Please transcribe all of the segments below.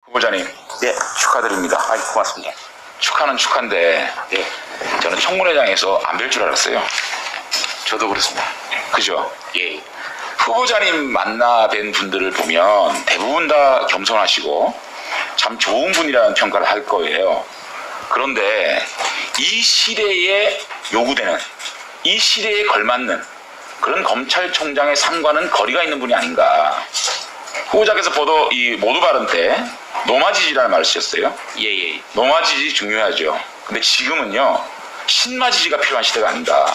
후보자님, 네, 축하드립니다. 아이, 고맙습니다. 축하는 축하인데, 네, 저는 청문회장에서 안 뵐 줄 알았어요. 저도 그렇습니다. 그죠? 예, 후보자님 만나 뵌 분들을 보면 대부분 다 겸손하시고 참 좋은 분이라는 평가를 할 거예요. 그런데 이 시대에 요구되는, 이 시대에 걸맞는 그런 검찰총장의 삶과는 거리가 있는 분이 아닌가. 후보자께서 모두 발언 때 노마지지라는 말을 쓰셨어요. 예. 노마지지 중요하죠. 근데 지금은요, 신마지지가 필요한 시대가 아닌가.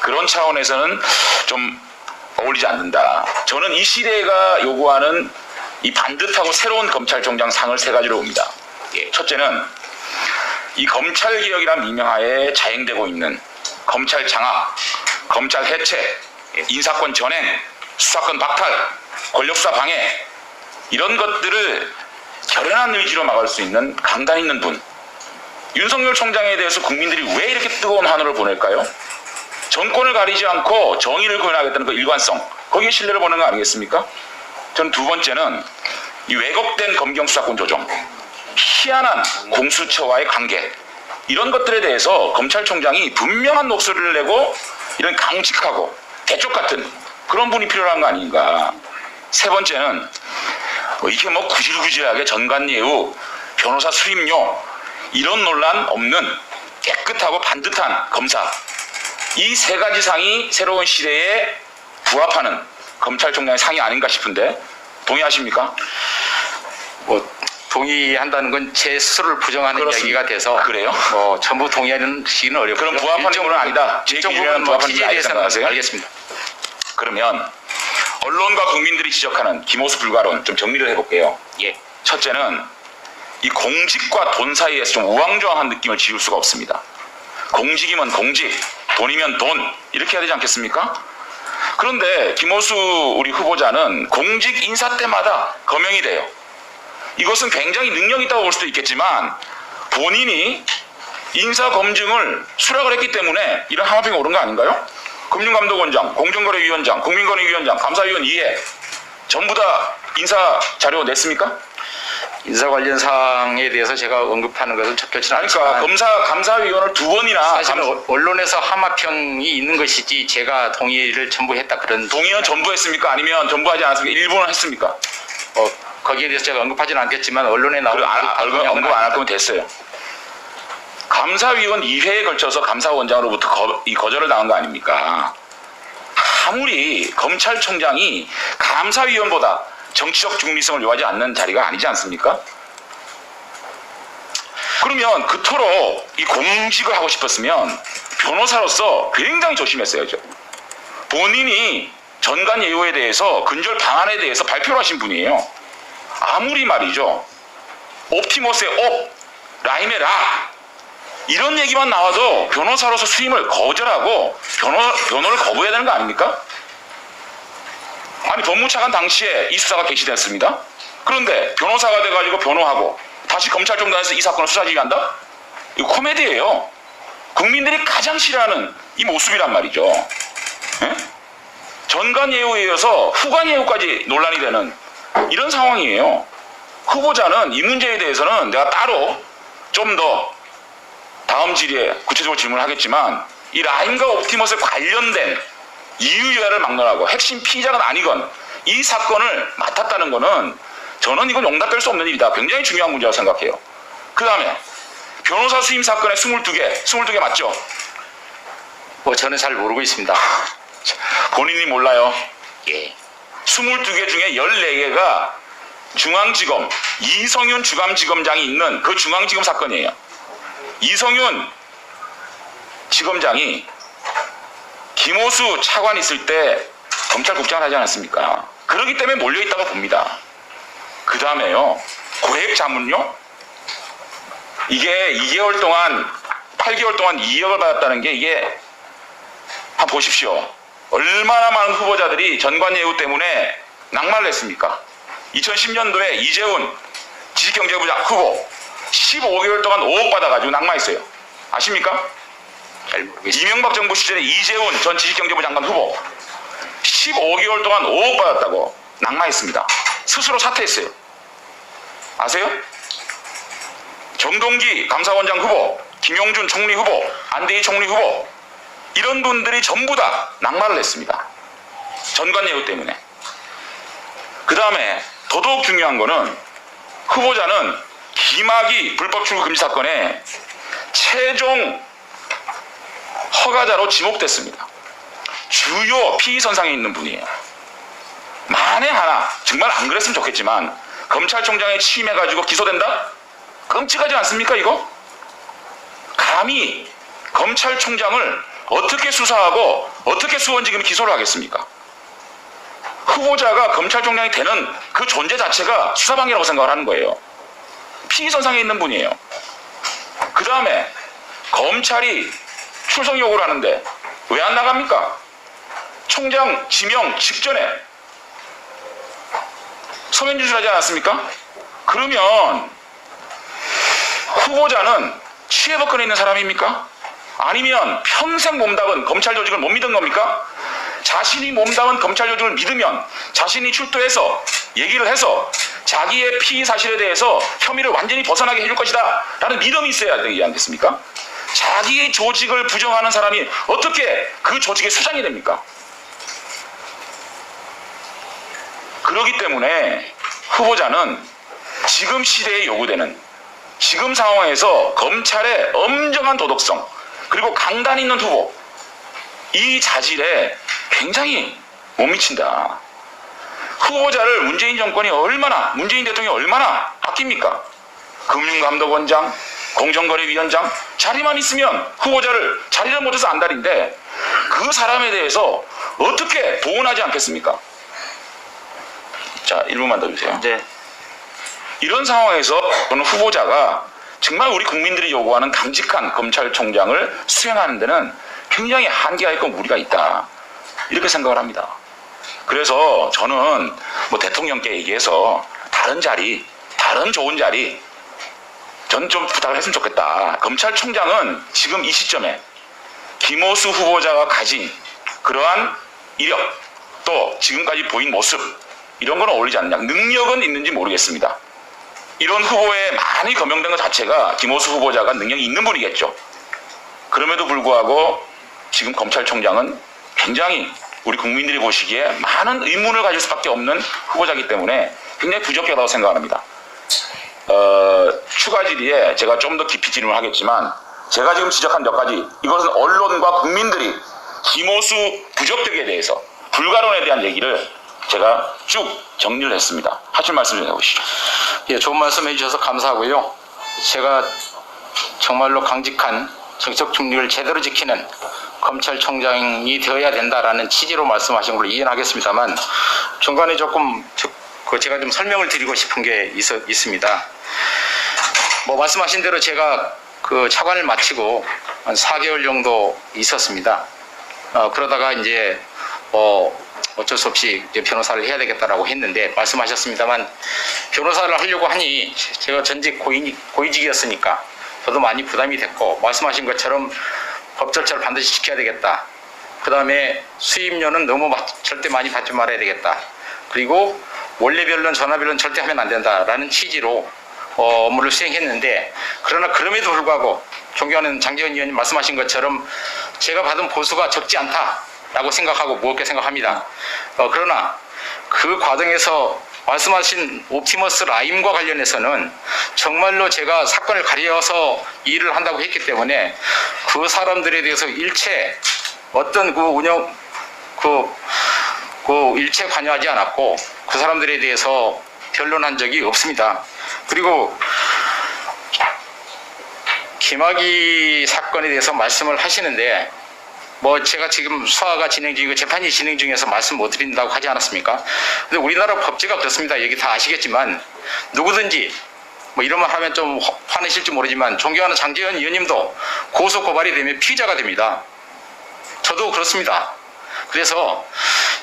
그런 차원에서는 좀 어울리지 않는다. 저는 이 시대가 요구하는 이 반듯하고 새로운 검찰총장 상을 세 가지로 봅니다. 예, 첫째는 이 검찰개혁이란 미명하에 자행되고 있는 검찰 장악, 검찰 해체, 인사권 전행, 수사권 박탈, 권력수사 방해, 이런 것들을 결연한 의지로 막을 수 있는 강단 있는 분. 윤석열 총장에 대해서 국민들이 왜 이렇게 뜨거운 한우를 보낼까요? 정권을 가리지 않고 정의를 구현하겠다는 그 일관성, 거기에 신뢰를 보는 거 아니겠습니까? 전 두 번째는 이 왜곡된 검경 수사권 조정, 희한한 공수처와의 관계, 이런 것들에 대해서 검찰총장이 분명한 목소리를 내고 이런 강직하고 대쪽 같은 그런 분이 필요한 거 아닌가. 세 번째는 이게 뭐 구질구질하게 전관예우, 변호사 수임료 이런 논란 없는 깨끗하고 반듯한 검사, 이 세 가지 상이 새로운 시대에 부합하는 검찰총장의 상이 아닌가 싶은데 동의하십니까? 뭐 동의한다는 건 제 스스로를 부정하는 그렇습니다. 이야기가 돼서 그래요? 전부 동의하는 시기는 어렵고 그럼 부합하는 건 아니다. 제 일정 기준에는 부분 부합하는 취지에 건 대해서는 아니다고 알겠습니다. 그러면 언론과 국민들이 지적하는 김호수 불가론 좀 정리를 해볼게요. 예, 첫째는 이 공직과 돈 사이에서 좀 우왕좌왕한 느낌을 지울 수가 없습니다. 공직이면 공직, 돈이면 돈, 이렇게 해야 되지 않겠습니까? 그런데 김호수 우리 후보자는 공직 인사 때마다 거명이 돼요. 이것은 굉장히 능력이 있다고 볼 수도 있겠지만 본인이 인사 검증을 수락을 했기 때문에 이런 하마평이 오른 거 아닌가요? 금융감독원장, 공정거래위원장, 국민권익위원장, 감사위원 2회 전부 다 인사 자료 냈습니까? 인사 관련 사항에 대해서 제가 언급하는 것은 적절치 않습니다. 그러니까 감사위원을 두 번이나 사실은 언론에서 하마평이 있는 것이지 제가 동의를 전부 했다 그런 동의는 전부 했습니까? 아니면 전부 하지 않았습니까? 일부는 했습니까? 거기에 대해서 제가 언급하지는 않겠지만 언론에 나오는 언급 안 할 거면 됐어요. 감사위원 2회에 걸쳐서 감사원장으로부터 거절을 당한 거 아닙니까? 아무리 검찰총장이 감사위원보다 정치적 중립성을 요하지 않는 자리가 아니지 않습니까? 그러면 그토록 이 공직을 하고 싶었으면 변호사로서 굉장히 조심했어야죠. 본인이 전관예우에 대해서 근절 방안에 대해서 발표를 하신 분이에요. 아무리 말이죠, 옵티머스의 옵, 라임의 라, 이런 얘기만 나와도 변호사로서 수임을 거절하고 변호를 거부해야 되는 거 아닙니까? 아니, 법무차관 당시에 이 수사가 개시됐습니다. 그런데 변호사가 돼가지고 변호하고 다시 검찰총장에서 이 사건을 수사 지휘한다? 이거 코미디예요. 국민들이 가장 싫어하는 이 모습이란 말이죠. 에? 전관예우에 이어서 후관예우까지 논란이 되는 이런 상황이에요. 후보자는 이 문제에 대해서는 내가 따로 좀 더 다음 질의에 구체적으로 질문을 하겠지만 이 라임과 옵티머스에 관련된 이유여야를 막론하고 핵심 피의자는 아니건 이 사건을 맡았다는 거는 저는 이건 용납될 수 없는 일이다. 굉장히 중요한 문제라고 생각해요. 그 다음에 변호사 수임 사건에 22개 맞죠? 저는 잘 모르고 있습니다. 본인이 몰라요. 예, 22개 중에 14개가 중앙지검 이성윤 주감지검장이 있는 그 중앙지검 사건이에요. 이성윤 지검장이 김호수 차관 있을 때 검찰국장을 하지 않았습니까? 그렇기 때문에 몰려있다고 봅니다. 그 다음에요, 고액 자문료? 이게 8개월 동안 2억을 받았다는 게 이게 한번 보십시오. 얼마나 많은 후보자들이 전관예우 때문에 낙마를 했습니까? 2010년도에 이재훈 지식경제부장 후보 15개월 동안 5억 받아가지고 낙마했어요. 아십니까? 잘 모르겠습니다. 이명박 정부 시절에 이재훈 전 지식경제부 장관 후보 15개월 동안 5억 받았다고 낙마했습니다. 스스로 사퇴했어요. 아세요? 정동기 감사원장 후보, 김용준 총리 후보, 안대희 총리 후보 이런 분들이 전부 다 낙마를 했습니다. 전관예우 때문에. 그 다음에 더더욱 중요한 거는 후보자는 김학의 불법 출구 금지 사건에 최종 허가자로 지목됐습니다. 주요 피의선상에 있는 분이에요. 만에 하나 정말 안 그랬으면 좋겠지만 검찰총장에 취임해가지고 기소된다? 끔찍하지 않습니까 이거? 감히 검찰총장을 어떻게 수사하고 어떻게 수원지검이 기소를 하겠습니까? 후보자가 검찰총장이 되는 그 존재 자체가 수사방해라고 생각을 하는 거예요. 피의선상에 있는 분이에요. 그 다음에 검찰이 출석 요구를 하는데 왜 안 나갑니까? 총장 지명 직전에 서면 진술하지 않았습니까? 그러면 후보자는 취해법권에 있는 사람입니까? 아니면 평생 몸담은 검찰 조직을 못 믿은 겁니까? 자신이 몸담은 검찰 조직을 믿으면 자신이 출두해서 얘기를 해서 자기의 피의 사실에 대해서 혐의를 완전히 벗어나게 해줄 것이다 라는 믿음이 있어야 되지 않겠습니까? 자기의 조직을 부정하는 사람이 어떻게 그 조직의 수장이 됩니까? 그렇기 때문에 후보자는 지금 시대에 요구되는 지금 상황에서 검찰의 엄정한 도덕성 그리고 강단 있는 후보 이 자질에 굉장히 못 미친다. 후보자를 문재인 정권이 얼마나 문재인 대통령이 얼마나 아낍니까? 금융감독원장 공정거래위원장 자리만 있으면 후보자를 자리를 못해서 안달인데 그 사람에 대해서 어떻게 보온하지 않겠습니까? 자 1분만 더 주세요. 네. 이런 상황에서 저는 후보자가 정말 우리 국민들이 요구하는 강직한 검찰총장을 수행하는 데는 굉장히 한계가 있고 무리가 있다. 이렇게 생각을 합니다. 그래서 저는 뭐 대통령께 얘기해서 다른 자리, 다른 좋은 자리 전 좀 부탁을 했으면 좋겠다. 검찰총장은 지금 이 시점에 김호수 후보자가 가진 그러한 이력 또 지금까지 보인 모습 이런 건 어울리지 않느냐. 능력은 있는지 모르겠습니다. 이런 후보에 많이 거명된 것 자체가 김호수 후보자가 능력이 있는 분이겠죠. 그럼에도 불구하고 지금 검찰총장은 굉장히 우리 국민들이 보시기에 많은 의문을 가질 수밖에 없는 후보자이기 때문에 굉장히 부적격하다고 생각합니다. 추가 질의에 제가 좀 더 깊이 질문을 하겠지만 제가 지금 지적한 몇 가지 이것은 언론과 국민들이 김호수 부적격에 대해서 불가론에 대한 얘기를 제가 쭉 정리를 했습니다. 하실 말씀 좀 해보시죠. 예, 좋은 말씀 해주셔서 감사하고요. 제가 정말로 강직한 정책 중립을 제대로 지키는 검찰총장이 되어야 된다라는 취지로 말씀하신 걸로 이해하겠습니다만 중간에 조금 제가 좀 설명을 드리고 싶은 게 있습니다. 뭐 말씀하신 대로 제가 그 차관을 마치고 한 4개월 정도 있었습니다. 그러다가 이제 어쩔 수 없이 이제 변호사를 해야 되겠다라고 했는데 말씀하셨습니다만 변호사를 하려고 하니 제가 전직 고위직이었으니까 저도 많이 부담이 됐고 말씀하신 것처럼 법 절차를 반드시 지켜야 되겠다. 그 다음에 수임료는 너무 절대 많이 받지 말아야 되겠다. 그리고 원래 변론, 전화 변론 절대 하면 안 된다라는 취지로 업무를 수행했는데 그러나 그럼에도 불구하고 존경하는 장제원 의원님 말씀하신 것처럼 제가 받은 보수가 적지 않다라고 생각하고 무겁게 생각합니다. 그러나 그 과정에서 말씀하신 옵티머스 라임과 관련해서는 정말로 제가 사건을 가려서 일을 한다고 했기 때문에 그 사람들에 대해서 일체 어떤 일체 관여하지 않았고 그 사람들에 대해서 변론한 적이 없습니다. 그리고 김학의 사건에 대해서 말씀을 하시는데 뭐 제가 지금 수사가 진행 중이고 재판이 진행 중에서 말씀 못 드린다고 하지 않았습니까? 근데 우리나라 법제가 그렇습니다. 여기 다 아시겠지만 누구든지 뭐 이런 말 하면 좀 화내실지 모르지만 존경하는 장제원 의원님도 고소 고발이 되면 피의자가 됩니다. 저도 그렇습니다. 그래서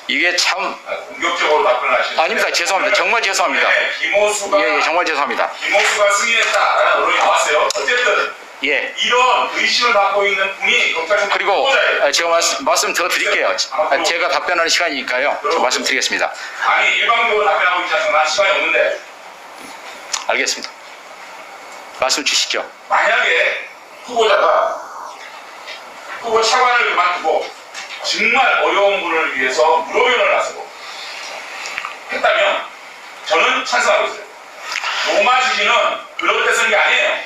이게 참 공격적으로 답변하시는 아닙니다. 죄송합니다. 정말 죄송합니다. 김호수가 예, 정말 죄송합니다. 김호수가 승인했다라는 언론이 나왔어요. 어쨌든 예. 이런 의심을 받고 있는 분이 검찰총장 그리고 후보자예요. 제가 말씀 더 드릴게요. 제가 답변하는 시간이니까요. 저 말씀드리겠습니다. 아니 일방적으로 답변하고 있지 않습니까? 난 시간이 없는데. 알겠습니다. 말씀 주시죠. 만약에 후보자가 후보 차관을 그만두고 정말 어려운 분을 위해서 무료변을 나서고 했다면 저는 찬성하고 있어요. 노마 지지는 그럴 때 쓴 게 아니에요.